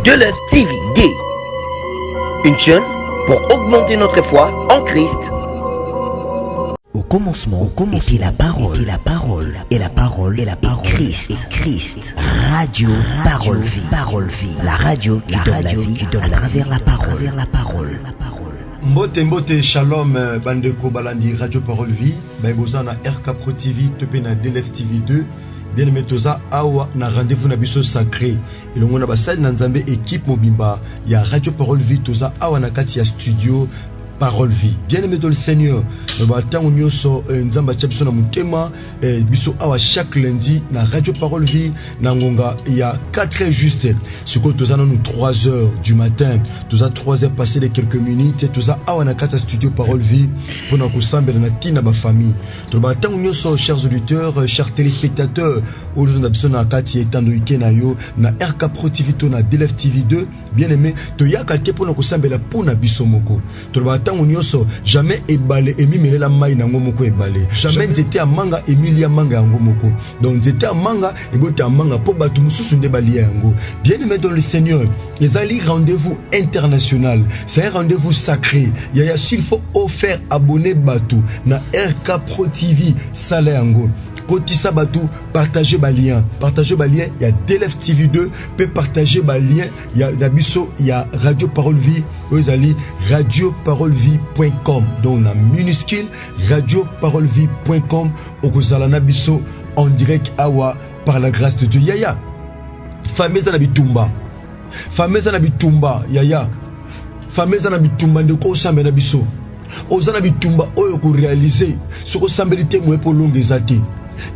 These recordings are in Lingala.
Delef TV D. Une chaîne pour augmenter notre foi en Christ. Au commencement était la parole, et la parole, Christ. Radio Parole Vie, la radio qui donne la vie à travers la parole. Mbote shalom bandeko balandi Radio Parole Vie, baibozana na RK Pro TV, topé na Delef TV 2. Bien aimé toza awa na rendez-vous na biso sacré. Elongo na basali na nzambe équipe mobimba ya Radio Parole Vie toza awa na kati ya studio Parole Vie. Bien aimé dans le Seigneur, batango nyoso nzamba tchabiso na mutema biso awa chaque lundi na Radio Parole Vie na ngonga il y a 4 heures juste. Ce que toza nous 3 heures du matin, toza 3 heures passées de quelques minutes, toza awa na kati ya studio Parole Vie pour na kusambela na tina ba famille. To batango nyoso chers auditeurs, chers téléspectateurs, aujourd'hui na biso na kati etando ikena yo na RK Pro TV to na Delef TV 2. Bien aimé, to yaka te pour na kusambela pour na biso moko. To jamais ebale emi la mai na ngomoko ebale jamais nzete amanga emilia manga yango moko donc nzete amanga ebota amanga po batu mususu nde bali yango. Bien aimé dans le Seigneur, ezali rendez-vous international, c'est un rendez-vous sacré. Yaya s'il faut offert abonner batu na RK Pro TV sala yango kotisa batu, partager ba lien, il y a Delef TV 2 peut partager ba lien, il y a Dabiso, il y a Radio Parole Vie, ezali radioparolevie.com donc na minuscule radioparolevie.com okozala na biso en direct awa par la grâce de Dieu. Yaya fameza na bitumba yaya fameza na bitumba ndeko osambe na biso ozana bitumba oyo ko réaliser soko sambelité mo epo longue zati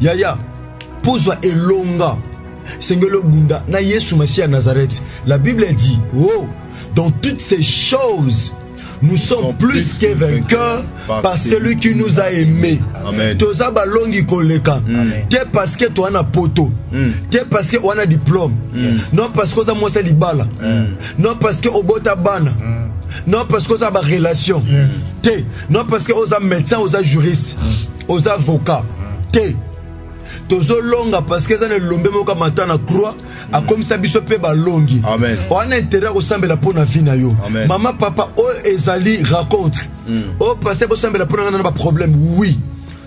yaya pozwa elonga sengelo bunda na Yesu Masia Nazareth. La Bible dit dans toutes ces choses nous sommes plus que vainqueurs par celui qui nous a aimés. Toza balongi koleka te parce que toi na poto te parce que on a diplôme non parce que oza mwasa libala non parce que obota bana non parce que oza ba relation te non parce que oza médecin oza juriste oza avocat te tozo longa parce que ça ne lombe moka matana croix a comme ça biso pe balongi. Amen. On a intérêt au sambela pona vie na yo. Maman papa o ezali raconte. O parce que sambela pona na ba problème oui.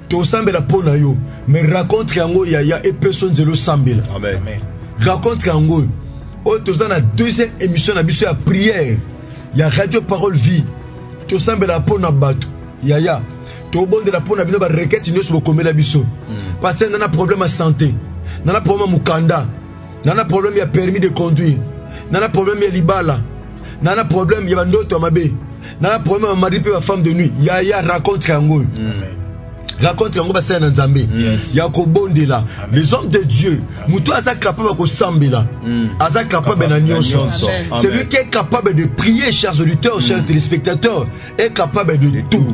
To sambela pona yo mais raconte yango yaya et personne zelo sambela. Amen. Raconte yango. O toza na deuxième émission na biso ya prière. Ya Radio Parole Vie. To sambela pona bato. Yaya to bonde la pona bino ba requête nyo so komela biso. Parce que nana problème à santé, nana problème mukanda, nana problème ya permis de conduire, nana problème ya libala, nana problème ya bandoto mabe, nana problème ya mari pe ba femme de nuit. Yaya raconte yango. Raconte yango ba sa na nzambe. Ya ko bondela. Les hommes de Dieu, muto aza capable ko sambela. Aza capable na nyonso. Celui qui est capable de prier, chers auditeurs, chers téléspectateurs, est capable de tout.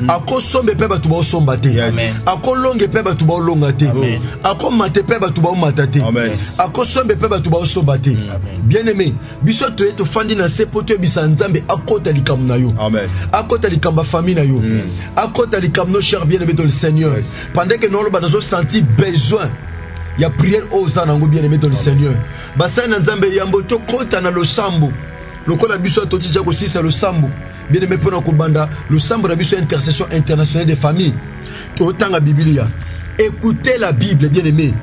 Ako sombe pe batu ba somba te. Ako longe pe batu ba longa te. Ako mate pe batu ba mata te. Ako sombe pe batu ba somba te. Bien aimé, biso to eto fandi na sepoto bisa nzambe akota likam na yo. Amen. Akota likam ba famille na yo. Akota likam no cher bien aimé dans le Seigneur. Pendant que nous ba nous senti besoin il y a prière aux anango bien aimé dans le Seigneur. Basa na nzambe yambo to kota na lo sambo. Lokola biso to tija ko sisa lo sambo. Bien aimé pona ko banda le sambo na biso intercession internationale des familles. To tanga Biblia. Écoutez la Bible bien aimé.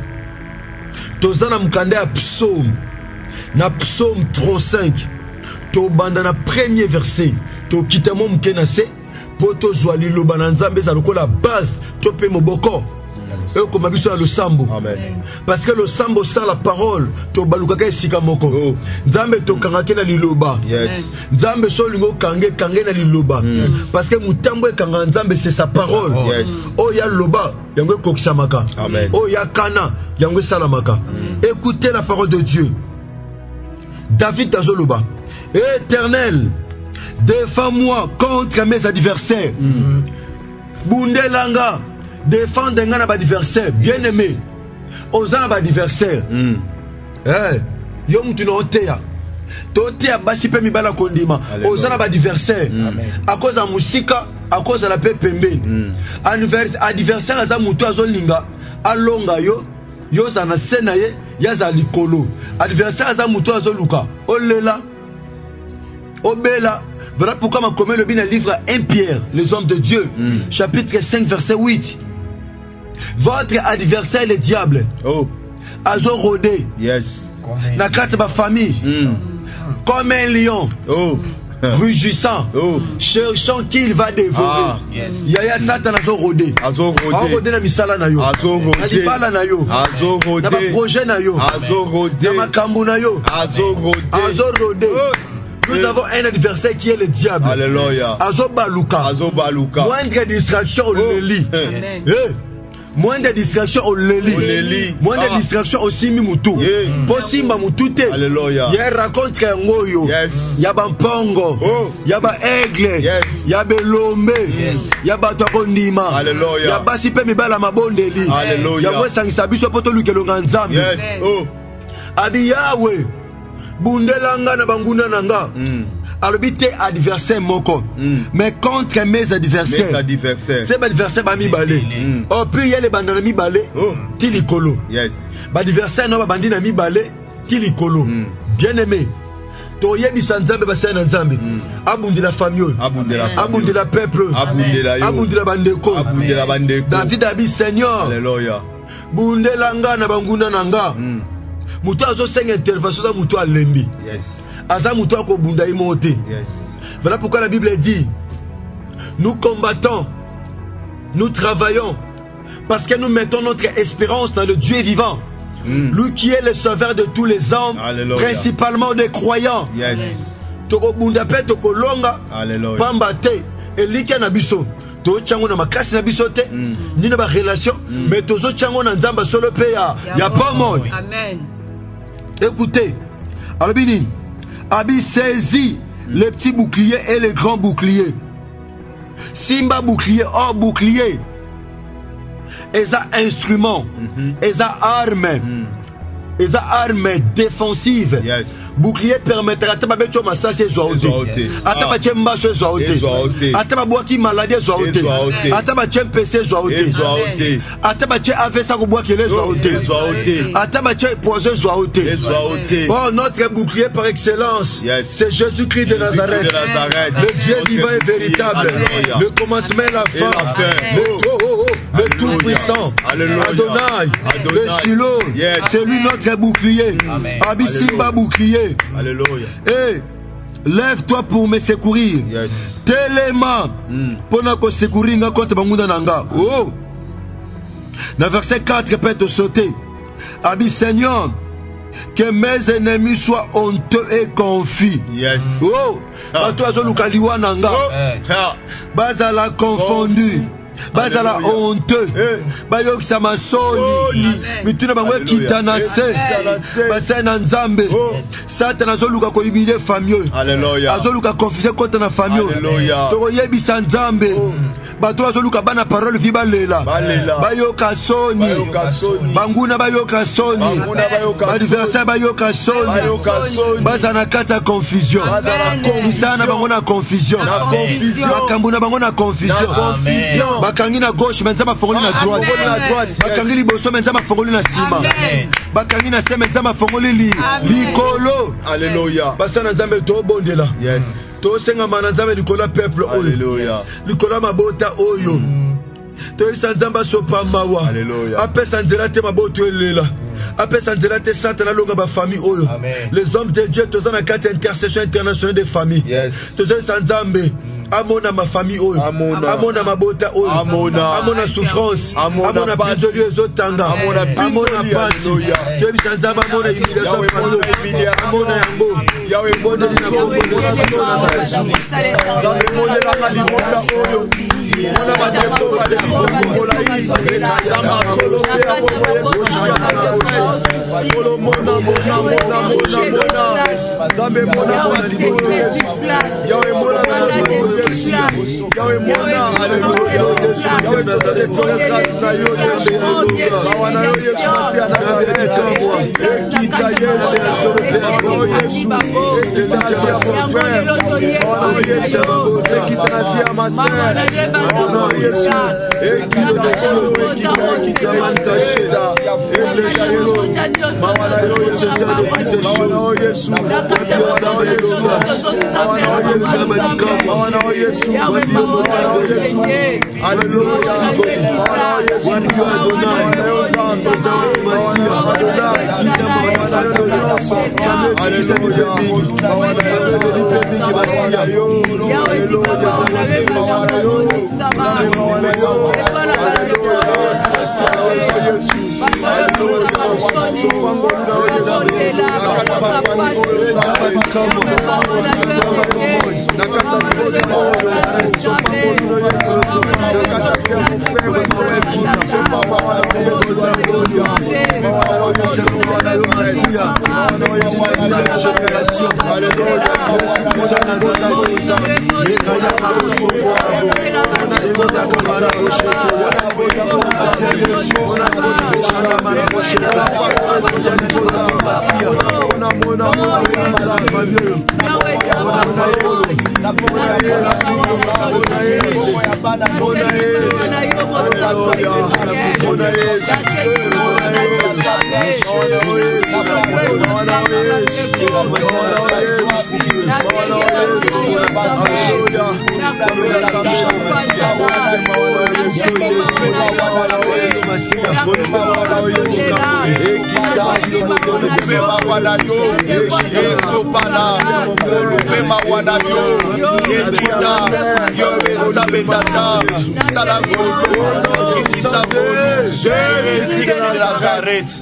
Tozana mukanda ya psaume. Na psaume 35. To banda na premier verset. To kitamo mukena se poto zwali loba na nzambe za lokola base to pe moboko. Et comme abiso le sambo. Amen. Parce que le sambo sans la parole, to balukaka esika moko. Nzambe to kangake na liloba. Yes. Nzambe so lingo kange na liloba. Parce que mutambo kanga nzambe c'est sa parole. Yes. Oh ya loba, yango koksamaka. Amen. Oh ya kana, yango salamaka. Écoutez la parole de Dieu. David azoloba. Éternel, défends-moi contre mes adversaires. Bundelanga. Défendre un adversaire, bien aimé. Osana adversaire. Yom tu n'otea. Totea basi pe mibala kondima. Osana adversaire. À cause de musika, à cause de la paix pembe. Adversaire aza mutu azolinga alonga yo yo za na sena ye ya za likolo adversaire za muto azoluka olela obela. Voilà pourquoi m'a commis le bien le livre 1 Pierre, les hommes de Dieu, chapitre 5, verset 8. Votre adversaire, le diable, azo rodé, na carte ma famille, comme un lion, rugissant, cherchant qui il va dévorer. Yaya Satan azo rodé, azo rodé na misala na yo, na libala na yo, na ba projet na yo, na makambu na yo, azo rodé. Nous avons un adversaire qui est le diable. Alléluia. Azobaluka. Moindre distraction, on le lit. Moindre distraction, on le lit. Moindre distraction, aussi Mimutu. Possima Mutute. Alléluia. Il y a raconte un ngoyo. Il y a Bampongo. Il y a Aigle. Il y a Belombe. Il y a Batokondima. Alléluia. Il y a Basipe Mibala Mabondeli. Alléluia. Il y a Wesangisabiso Potoluke Longanzambi. Abi Yahweh. Bundelanga na banguna nanga. Alobite adversaire moko. Mais contre mes adversaires. C'est mes adversaires ba mi balé. Oh puis les bandana mi balé. Tilikolo. Ba adversaire no ba bandina mi balé. Tilikolo. Bien aimé. Toyebi sanzambe ba sana nzambe. Abundela famille. Abundela peuple. Abundela bandeko. David abi Seigneur. Alléluia. Bundelanga na banguna nanga. Mutu azo senga intervention za mutu alembi. Aza mutu akobunda imote. Voilà pourquoi la Bible dit nous combattons, nous travaillons parce que nous mettons notre espérance dans le Dieu vivant. Lui qui est le sauveur de tous les hommes, principalement des croyants. Tokobunda pe tokolonga pambate elika na biso. To chango na makasi na biso te ni na ba relation mais tozo chango na nzamba solo pe ya pomo. Amen. Écoutez, Albini, Abi saisit les petits boucliers et les grands boucliers. Simba bouclier, or bouclier. Eza instrument, eza arme. Eza arme défensive. Bouclier permettra à ta becho masasi zoaote. Ata ba chemba so zoaote. Ata ba boaki maladie zoaote. Ata ba chem PC zoaote. Ata ba che avesa ko boaki le zoaote. Ata ba che poison zoaote. Oh notre bouclier par excellence, c'est Jésus-Christ de Nazareth. Le Dieu vivant et véritable. Le commencement et la fin. Le tout puissant. Adonai. Le Shiloh. C'est lui notre bouclier. Abisimba bouclier. Alléluia. Et lève-toi pour me secourir. Téléma pour nous secourir contre banguna nanga. Oh. Dans verset 4 peut sauter. Abi Seigneur, que mes ennemis soient honteux et confus. Oh. Bato azoluka liwa nanga. Bazala confondu. Bazala honteux. Bayokisa masoni. Mituna bangwe kitanase. Basena nzambe. Satan azoluka ko humilier famille. Alléluia. Azoluka confuser contre na famille. Alléluia. Toko yebisa nzambe. Bato azoluka bana parole vi balela. Bayoka soni. Banguna bayoka soni. Adversaire bayoka soni. Bazana kata confusion. Isana bangona confusion. Bakambuna bangona confusion. Bakangi na gauche menzama fongoli na droite. Bakangi liboso menzama fongoli na sima. Bakangi na se menzama fongoli likolo. Alléluia. Basana nzambe to bondela. To senga mana nzambe likolo peuple oyo. Alléluia. Likolo mabota oyo. To isa nzamba sopa mawa. Alléluia. Apesa nzela te maboto elela. Apesa nzela te Satan longa ba famille oyo. Les hommes de Dieu tozana kati intercession internationale des familles. Tozana nzambe amona ma famille oyo. Amona mabota oyo. Amona souffrance. Amona prisonnier zotanga. Amona pasi. Dieu bisanzamba amona humiliation famille. Amona yango. Yawe mbonde na bongo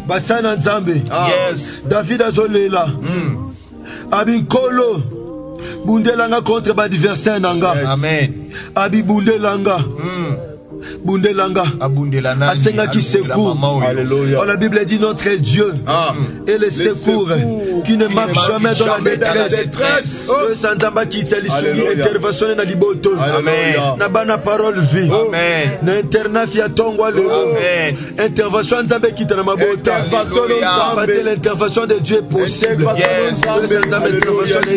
Basana Nzambe. Yes. David azolela. Abinkolo bundelanga contre ba adversaire nanga. Amen. Abi bundelanga. Bundelanga. Asenga qui secours. Alléluia. La Bible dit notre Dieu et les secours qui ne marquent jamais dans la détresse. Que Santamba qui t'a intervention na liboto. Amen. Na bana parole vie. Amen. Na internat fia tongwa le. Amen. Intervention Nzambe qui t'a na mabota. L'intervention de Dieu est possible. Yes. Intervention de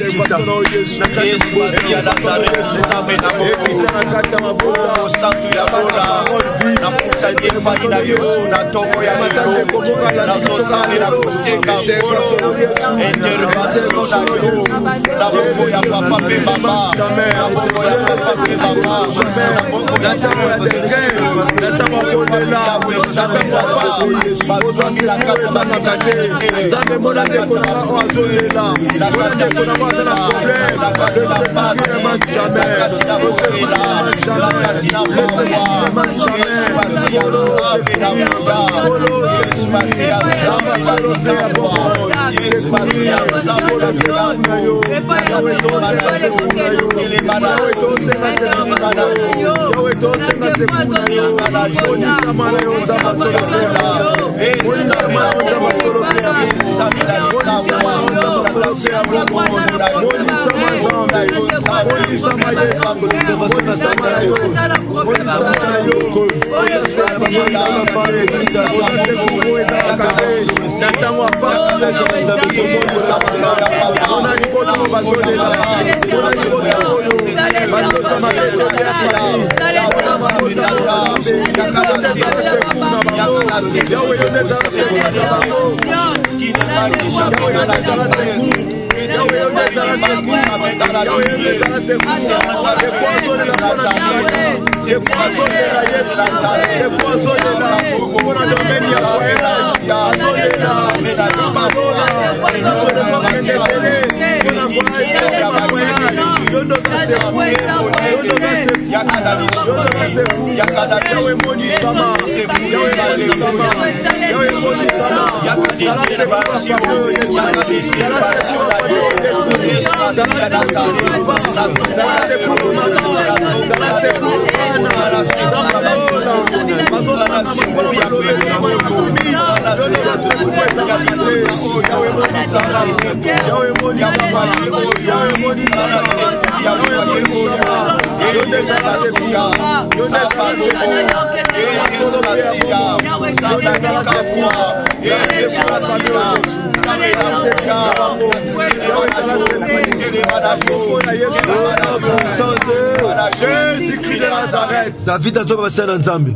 Jésus-Christ de Nazareth. David a dit à Nzambe.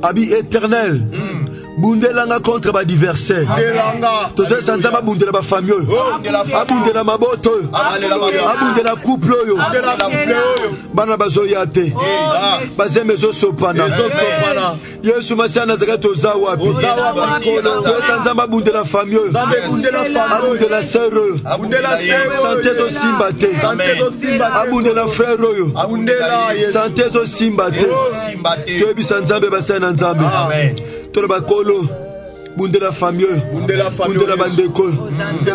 Abi éternel. Bundelanga contre ba adversaire. Tozo sanzama bundela ba famille. Abundela maboto. Abundela couple yo. Bana bazoya te. Bazeme zo sopana. Yesu Masiya Nazareth oza wapi? Tozo sanzama bundela famille. Abundela sœur. Santé zo simba te. Abundela frère yo. Santé zo simba te. Toyebi sanzambe basana nzambe. Tola bakolo bundela famille bundela bandeko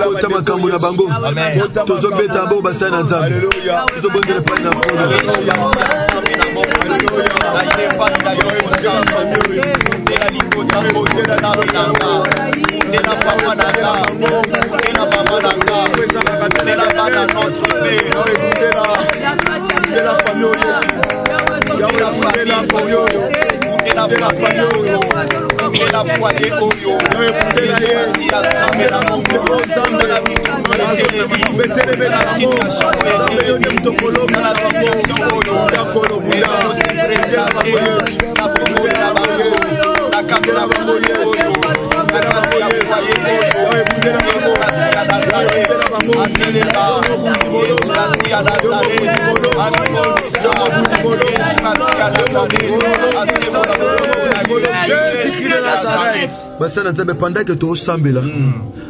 kota makambo na bango tozobeta bo basana nzambe tozobondela pa na kolo la foi des Oyo, basana nzambe pendant que to sambela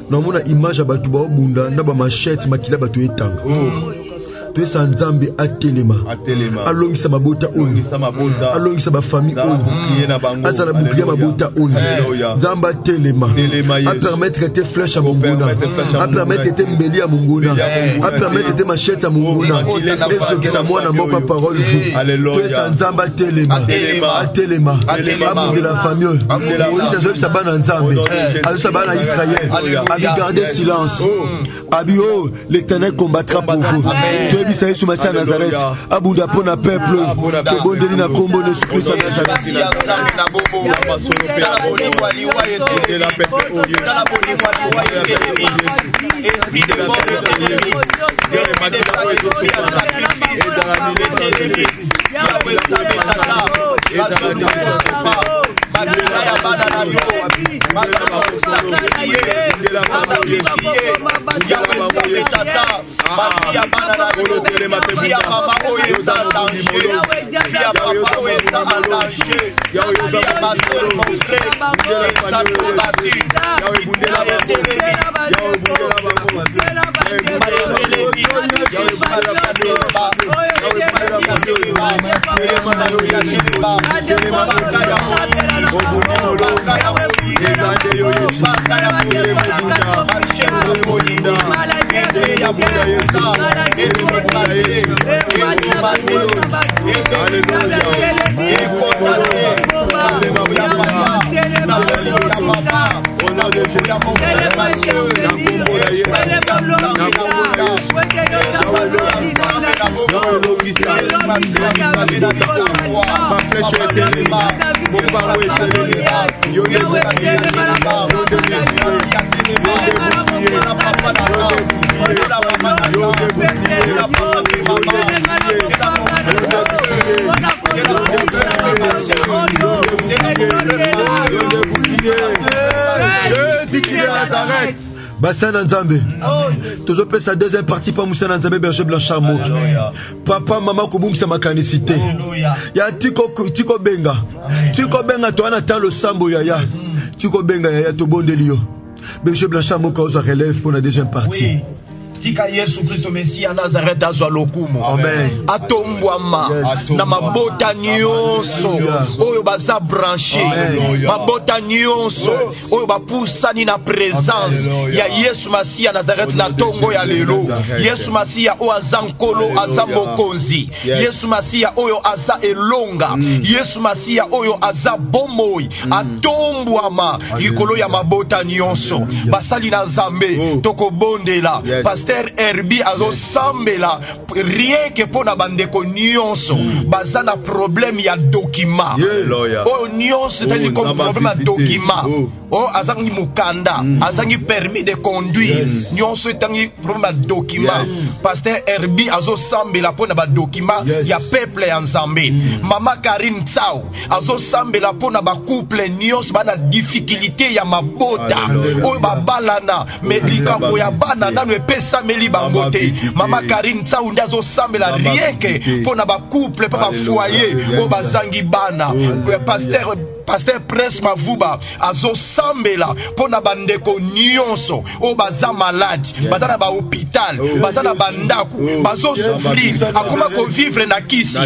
na mona image abatu ba bunda na ba machette makila batu etanga to esa nzambe atelema alongisa mabota oyo alongisa ba famille oyo azala bouclier mabota oyo nzambe atelema a permettre que te flèche à mongona a permettre que te mbeli à mongona a permettre que te machette à mongona et ce qui sa mwana moko parole vous to esa nzambe atelema abu de la famille Moïse a dit sabana nzambe a dit sabana Israël a gardé silence a dit oh l'Éternel combattra pour vous. Toyebi sa Yesu Masiya Nazareth abunda pona peuple to bondeli na kombo de Jésus Christ Nazareth. Basana Nzambe. Tozo pesa deuxième partie pa Moussa Nzambe berger Blanchard Mok. Papa mama ko bungisa makanisité. Ya tiko benga. Tiko benga to ana tan le sambo yaya. Tiko benga yaya to bondelio. Berger Blanchard Mok oza relève pour la deuxième partie. Tika Yesu Kristo Mesia Nazareth azwa lokumu. Amen. Atombwama na mabota nyonso oyo baza branché. Mabota nyonso oyo bapusani na présence ya Yesu Masiya Nazareth na tongo ya lelo. Yesu Masiya oyo aza nkolo aza mokonzi. Yesu Masiya oyo aza elonga. Yesu Masiya oyo aza bomoi. Atombwama likolo ya mabota nyonso. Basali na Nzambe toko bondela. Pasteur pasteur Herbie azosambela rien que pour na bandeko nyonso baza na problème ya document oh nyonso c'est comme problème ya document oh azangi mukanda azangi permis de conduire nyonso etangi problème ya document pasteur Herbie azosambela pour na ba document ya peuple ya Nzambe mama Karine Tsao azosambela pour na ba couple nyonso bana difficulté ya mabota oyo babalana mais likambo ya bana nano epesameli bango te mama Karine Tsao ndi azosambela rien que mpona bacouple mpe bafoyer oyo bazangi bana pasteur Prince Mavuba azosambela mpona bandeko nyonso oyo baza malade baza na bahôpital baza na bandako bazosouffrir akoma kovivre na kisi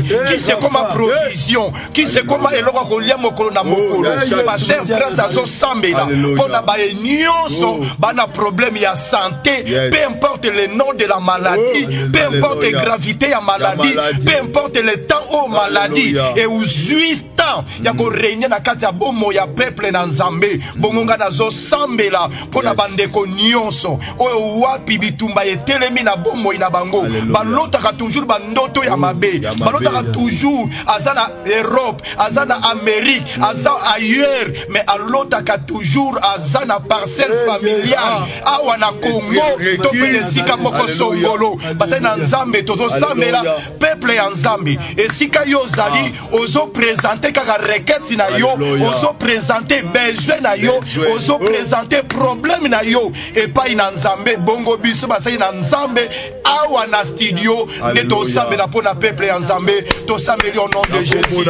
ekoma provision kisi ekoma eloko ya kolia mokolo na mokolo pasteur Prince azosambela mpona baye nyonso bana problème ya santé peu importe le nom de la maladie peu importe gravité ya maladie peu importe le temps au maladie et uzui temps ya korégner na kati ya bomo ya peuple na Nzambe bongonga nazosambela mpona bandeko nyonso oyo wapi bitumba etelemi na bomo ina bango balotaka toujours bandoto ya mabe balotaka toujours aza na Europe aza na Amérique aza ailleurs mais alotaka toujours aza na parcelle familiale awa na Congo tofele esika moko songolo parce na Nzambe tozosambela peuple ya Nzambe esika yo zali ozo présenter kaka requête na yo ozo présenter besoin na yo ozo présenter problème na yo epai na Nzambe bongo biso basali na Nzambe awa na studio ne tosambela mpona peuple ya Nzambe tosambeli au nom de Jésus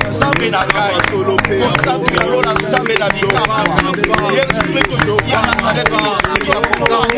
Nzambe na kai osambela lola Nzambe na bikama Yesu Kristo ya Nazareth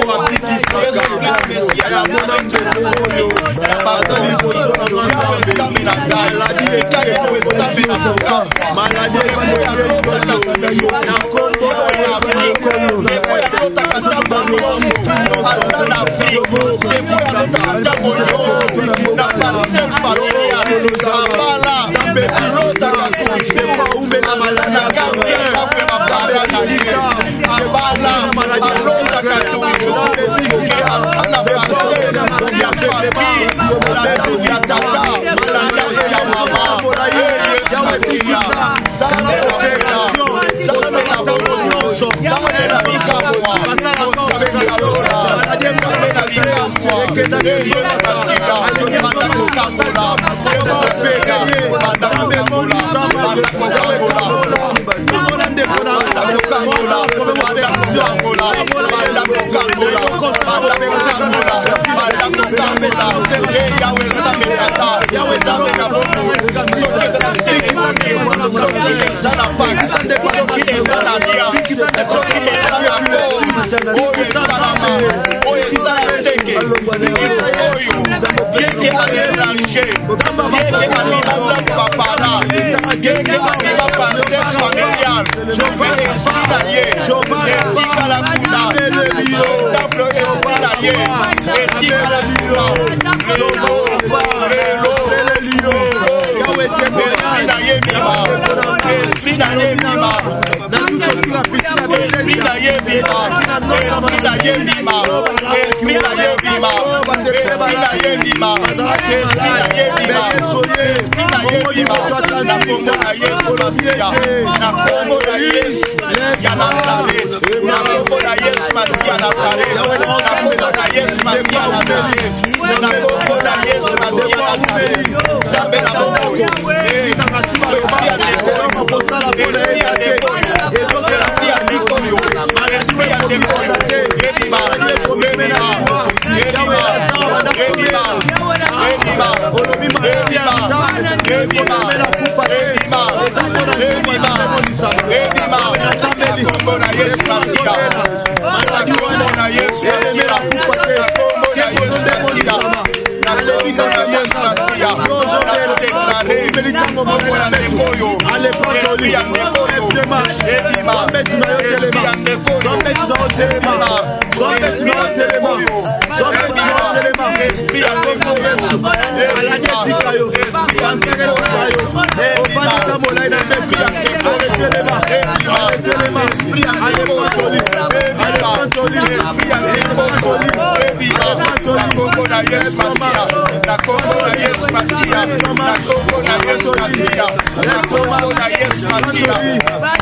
Masia, na kombo na Yesu Masia, na kombo na Yesu Masia.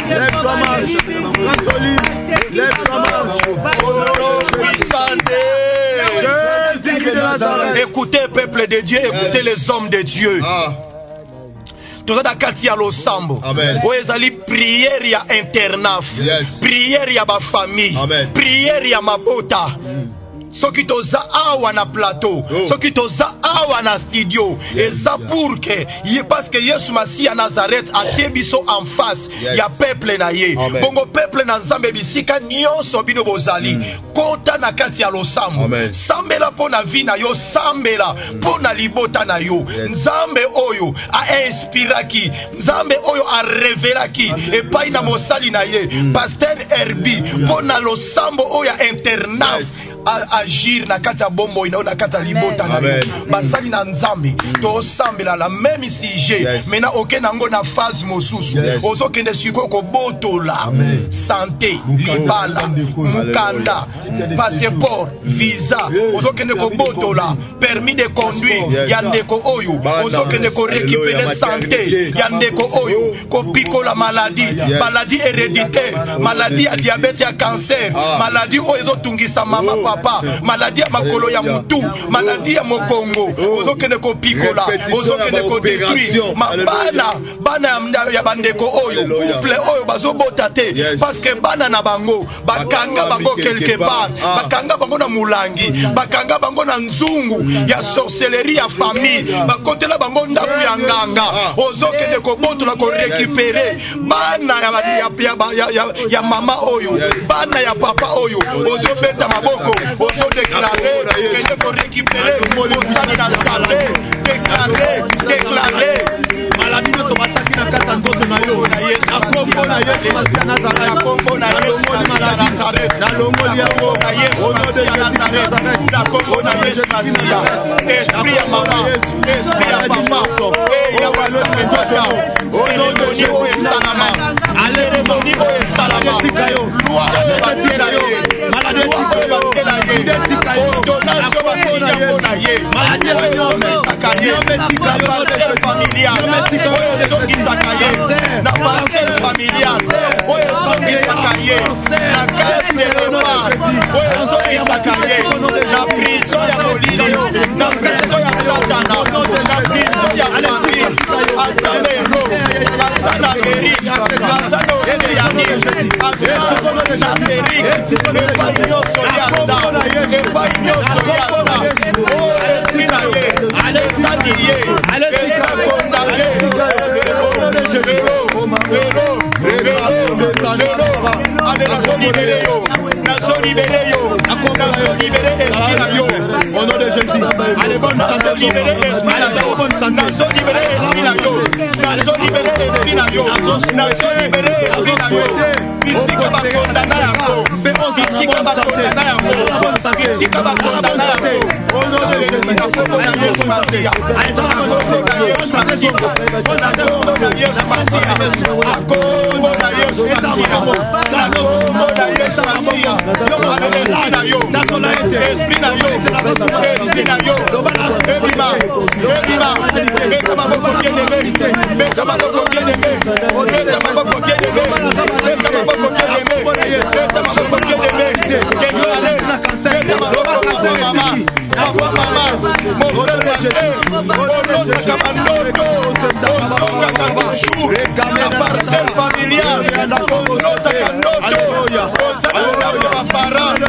Lève-toi, marche. Lève-toi, marche. Écoutez, peuple de Dieu, écoutez les hommes de Dieu. Toza kati ya losambo oyo ezali prière ya internaf, prière ya ba famille, prière ya mabota. Soki toza awa na plateau, soki toza awa na studio, eza pour que parce que Yesu Masia Nazareth atie biso en face ya peuple na ye. Bongo peuple na Nzambe bisika nyonso bino bozali kota na kati ya losambo. Sambela pona vie na yo, sambela pona libota na yo. Nzambe oyo a inspiraki, Nzambe oyo a revelaki epai na mosali na ye Pasteur Herbie pona losambo oyo internaf agir na kata bombo ina na kata libota na yo. Basali na Nzambe to sambela la même sujet mena okena ngo na phase mosusu ozo kende siko ko botola santé libala mukanda passeport visa ozo kende ko botola permis de conduire ya ndeko oyo ozo kende ko récupérer santé ya ndeko oyo ko pikola maladie héréditaire, maladie ya diabète ya cancer, maladie oyo ezo tungisa mama papa, maladie ya makolo ya mutu, maladie ya mokongo ozo kende ko pikola, ozo kende ko détruire bana ya bandeko oyo couple oyo bazo botate parce que bana na bango bakanga bango quelque part, bakanga bango na mulangi, bakanga bango na nzungu ya sorcellerie ya famille, bakotela bango ndaku ya nganga, ozo kende ko botola ko récupérer bana ya mama oyo, bana ya papa oyo, ozo beta maboko, ozo déclarer kende ko récupérer osali na santé, déclarer maladie to bataki na kata nzoto na yo na kombo na Yesu Masia Nazareth, na kombo na Yesu Masia Nazareth, na longoli yango na Yesu Masia Nazareth, na kombo na Yesu Masia. Esprit ya mama, esprit ya papa, ya walo nzoto ono de Jésus salama, ale moni o salama, loi batira yo, maladie ko batira yo, donation batira yo na ye, maladie yo sakaye, parcelle familiale, oyo soki sakaye, na parcelle familiale, oyo soki sakaye, na case de repas, oyo soki sakaye, na prison ya molili, na prison ya satana, na prison ya famille, asana ero, asana Eric, asana Oseyani, asana Eric, epai nyonso yanda, epai nyonso yanda, o esprit na ye, alexandre ye, eza kondamne, nazo libere yo, nazo libere yo, nazo libere esprit na yo, au nom de Jésus, nazo libere esprit na yo, nazo libere esprit na yo, nazo libere esprit na yo, nazo libere esprit na yo, bisika bakondana yango, bisika bakondana yango, bisika bakondana yango, au nom de Jésus, na kombo na Yesu Masia, na kombo na Yesu Masia, na kombo na Yesu Masia, na kombo na Yesu Masia, na kombo na Yesu Masia, esprit na yo, esprit na yo, esprit na yo, ebima, beta maboko bien-aimé, beta maboko bien-aimé, beta maboko bien-aimé, beta maboko bien-aimé, beta maboko bien-aimé, déclaré, beta maboko mama, mama, mon frère Pasteur, au nom de Kabandoto, au son de Kabouchou, la parcelle familiale, au nom de Kabandoto, au salon de la parade,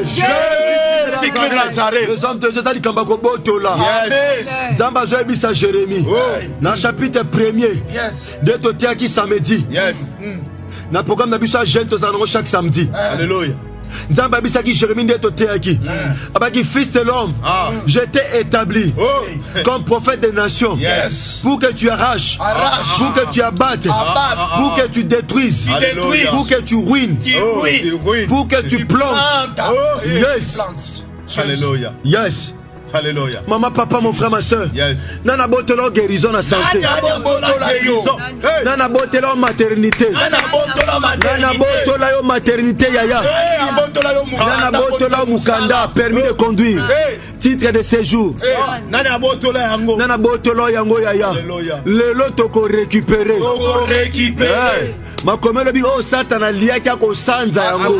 Jésus-Christ de Nazareth. Les hommes de Dieu, ça dit qu'on botola. Zamba Zoebisa Jérémie. Dans le chapitre 1er, de Totia qui samedi. Dans le programme d'Abissa Jeune, nous allons chaque samedi. Alléluia. Nzamba bisaki Jérémie ndeto teaki abaki fils de l'homme, j'étais établi comme prophète des nations pour que tu arraches, pour que tu abattes, pour que tu détruises, pour que tu ruines, pour que tu plantes. Yes. Alléluia. Yes. Alléluia. Maman, papa, mon frère, ma soeur. Yes. Nana botelo guérison na santé. Nana botelo maternité. Nana botelo yo maternité yaya. Nana botelo mukanda permis de conduire. Titre de séjour. Nana botelo yango yaya. Lelo toko récupérer. Ma komelo bi o satana liaki ko sanza yango.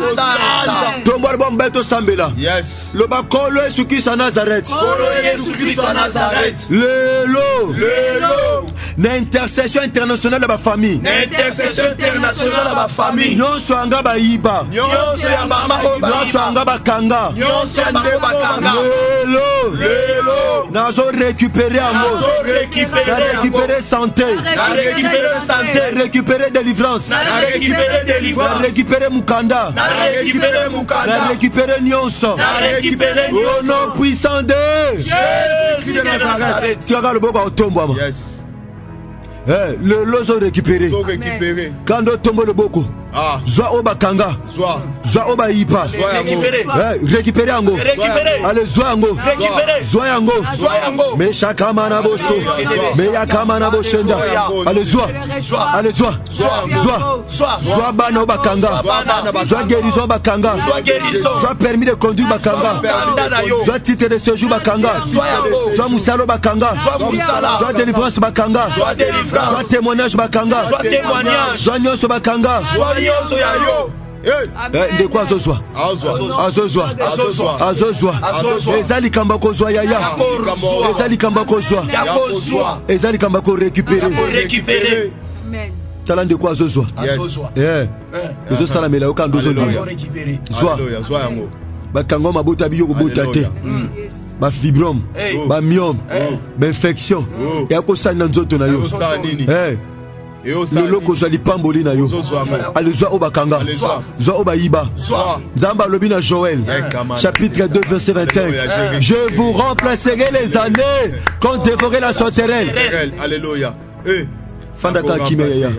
Tombo bon beto sambela. Yes. Le bakolo esuki sa Nazareth. Lelo. Na intercession internationale de ma famille. Nyonso anga ba yiba. Nyonso anga ba kanga. Lelo. Nazo récupérer amour. Na récupérer santé. Na récupérer délivrance. Na récupérer mukanda. Na récupérer nyonso. Au nom puissant de Jésus de Nazareth. Tu as le beau au tombeau. Le lozo récupéré. Quand on tombe le boko. Zoa oba kanga. Zoa oba ipa. Récupérer ango. Allez zoa ango. Zoa ango. Mais chaka mana boso. Mais yakama na boshenda. Allez zoa. Allez zoa. Zoa bana oba kanga. Zoa guérison oba kanga. Zoa permis de conduire oba kanga. Zoa titre de séjour oba kanga. Zoa musalo oba kanga. Zoa délivrance oba kanga. Zoa témoignage oba kanga. Zoa nyonso oba kanga. De quoi azozwa ezali kamba kozwa yaya ezali kamba kozwa ezali kamba ko récupérer tala de quoi azozwa ezo sala mela yoka ndozo zwa bakanga mabota biyo kobota te ba fibrome ba myome ba infection ya ko sala nzoto na yo lelo kozwa lipamboli na yo alezwa obakanga zwa obayiba nzamba lobi na Joël chapitre 2 verset 25 je vous remplacerai les années quand dévorer la sauterelle. Alléluia. Fandaka kimeya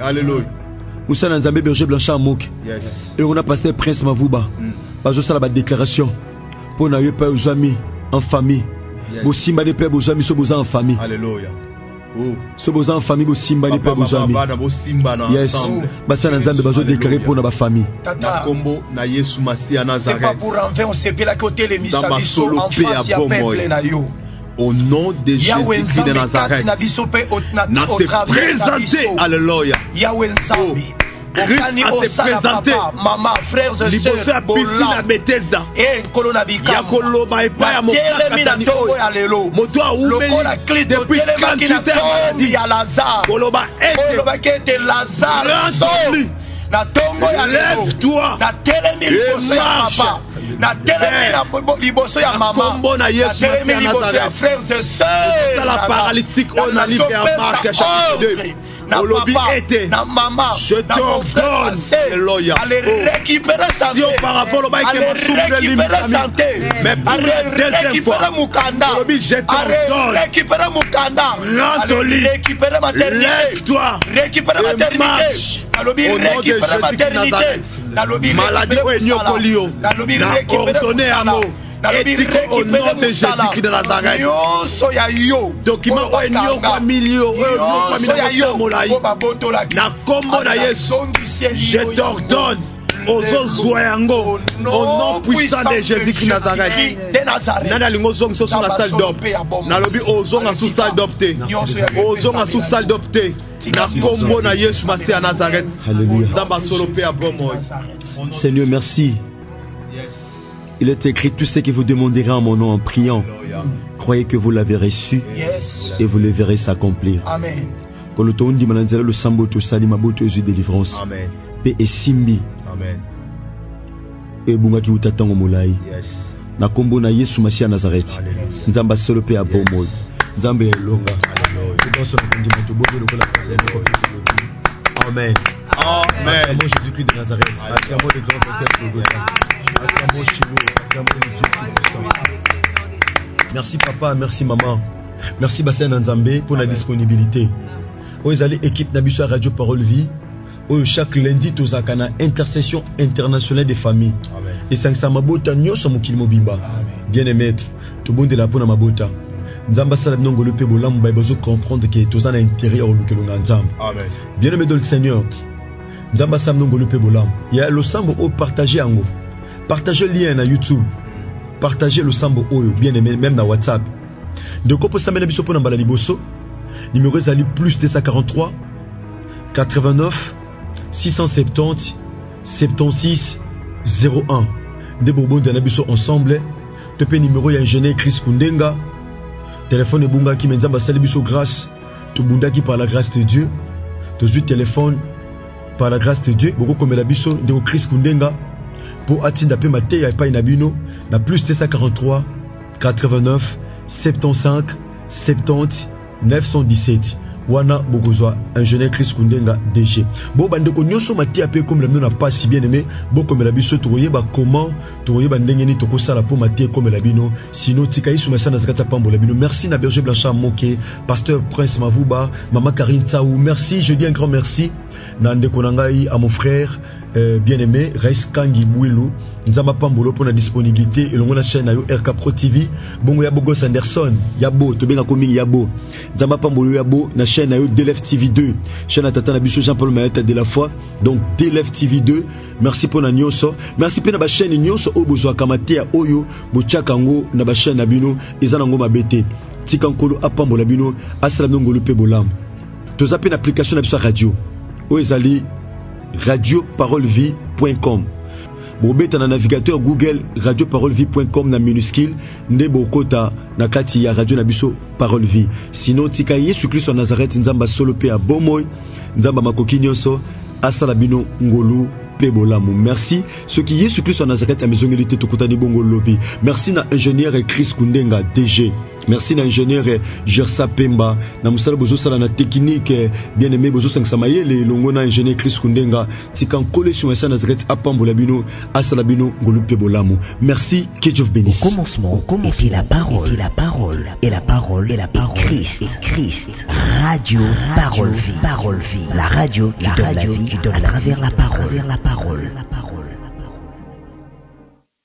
Moussa Nzambe berger Blanchard Mouk et on a pasteur Prince Mavuba bazo sala ba déclaration pour na yo père aux amis en famille bo simba de père aux amis so boza en famille. Alléluia. So boza en famille bo simba ni pe bozami. Yes. Basa nzambe bazo déclarer pour na famille. Na kombo na Yesu Masia Nazareth. C'est pas pour enlever on s'est la côté les misabiso en face ya peuple na yo. Au nom de Jésus-Christ de Nazareth. Na se présenter. Alléluia. Yahweh Nzambe. Christ a se présenté. Maman, frères et sœurs, Bola, Bethesda, et Kolonabika, Yakoloba et Paya Moto, Moto a ouvert depuis quand tu étais maladie. Koloba était Lazare. Lève-toi et marche. Na telemi na liboso ya mama na Yesu na Nazareth frères et sœurs la paralytique on a libéré à Marc chapitre 2 na papa na maman je t'ordonne alléluia allez récupérer santé si auparavant le bail que mon souffle limite santé mais pour la deuxième fois je t'ordonne récupérer mukanda prends ton lit récupérer maternité lève-toi récupérer maternité au nom de Jésus-Christ maladie au nyokolio ordonné à mot éthique au nom de Jésus-Christ de Nazareth document au nyokwa milio na kombo na Yesu je t'ordonne Ozozwa yango au nom puissant de Jésus-Christ de Nazareth. Nana lingo zong so sur la salle d'opté. Nalobi ozonga sous salle d'opté. Ozonga sous salle d'opté. Na kombo na Yesu Masia à Nazareth. Alléluia. Zamba solo pe abomo. Seigneur, merci. Il est écrit tout ce que vous demanderez en mon nom en priant. Croyez que vous l'avez reçu et vous le verrez s'accomplir. Amen. Quand le tondi mananzela le sambo to salima boto zu délivrance. Amen. Pe esimbi. Amen. E bunga ki utatango molai. Yes. Na kombo na Yesu Masia Nazareth. Nzamba solo pe abomo. Nzambe elonga. Amen. Amen. Acclamons Jésus-Christ de Nazareth. Acclamons le grand vainqueur de Golgotha. Acclamons Chilo. Acclamons le Dieu tout-puissant. Merci papa, merci maman. Merci Bassin Nzambe pour la disponibilité. Vous allez équipe Nabiso Radio Parole Vie. Chaque lundi, nous avons une intercession internationale des familles. Et c'est un samabota nyo sa mukili mobimba. bien aimé to bonde la pona mabota nzamba sala binongolo pe bolamu ba bazo comprendre que tozana intérieur lukelo na nzamba. Amen. Bien aimé dans le Seigneur, nzamba sala binongolo pe bolamu ya lo sambo o partager yango, partager lien na YouTube, partager le sambo oyo bien aimé même na WhatsApp. De ko po samena biso pona mbala liboso numéro ezali plus 243 89 670 76 01 de Bourbon de Nabiso ensemble. Te numéro ya ingénieur Chris Kundenga. Téléphone ebunga ki menzamba salibiso grâce. To bundaki par la grâce de Dieu. To zu téléphone par la grâce de Dieu. Boko komela biso de Chris Kundenga. Pour atinda pe mate ya pa inabino na plus 243 89 75 70 917. Wana Bogozwa, ingénieur Chris Kundenga DG. Bon bande ko nyoso mati ape comme la na pas si bien aimé, bon comme la biso toye ba comment toye ba ndengeni toko sala po mati comme la bino, sinon tikai sou messana zakata pambo la bino. Merci na berger Blanchard Moké, pasteur Prince Mavuba, maman Karine Taou. Merci, je dis un grand merci na ndeko nangai à mon frère bien aimé Rais Kangi Bouilou. Nzamba pambolo pour la disponibilité et longo na chaîne yo RK Pro TV. Bongo ya Bogos Anderson, yabo to benga komingi yabo. Nzamba pambolo yabo na chaîne yo DLF TV 2. Chaîne à tata na biso Jean-Paul Mayeta de la foi. Donc DLF TV 2. Merci pour na nyonso. Merci pe na ba chaîne nyonso o bozwa kamate ya oyo bochaka ngo na ba chaîne na bino ezana ngo mabete. Tikankolo apambola bino asala ngolo pe bolam. Toza pe na application na biso radio. O ezali radioparolevie.com. Bobeta na navigateur Google radioparolevie.com na minuscule nde bokota na kati ya radio na biso Parole Vie. Sinon tika Yesu Kristo Nazareth nzamba solo pe abomoy nzamba makoki nyonso asala bino ngolu pe bolamu. Merci ceux qui Yesu Kristo Nazareth a mezongelité tokutani bongo lobi. Merci na ingénieur Chris Kundenga DG. Merci na ingénieur Gersa Pemba na musala bozo sala na technique bien aimé bozo sang samayele longo na ingénieur Chris Kundenga tikan collection ya Nazareth apambola bino asala bino ngolu pe bolamu. Merci, que Dieu vous bénisse. Au commencement était la parole, et la parole Christ. Radio Parole Vie, la radio qui donne la vie à travers la parole.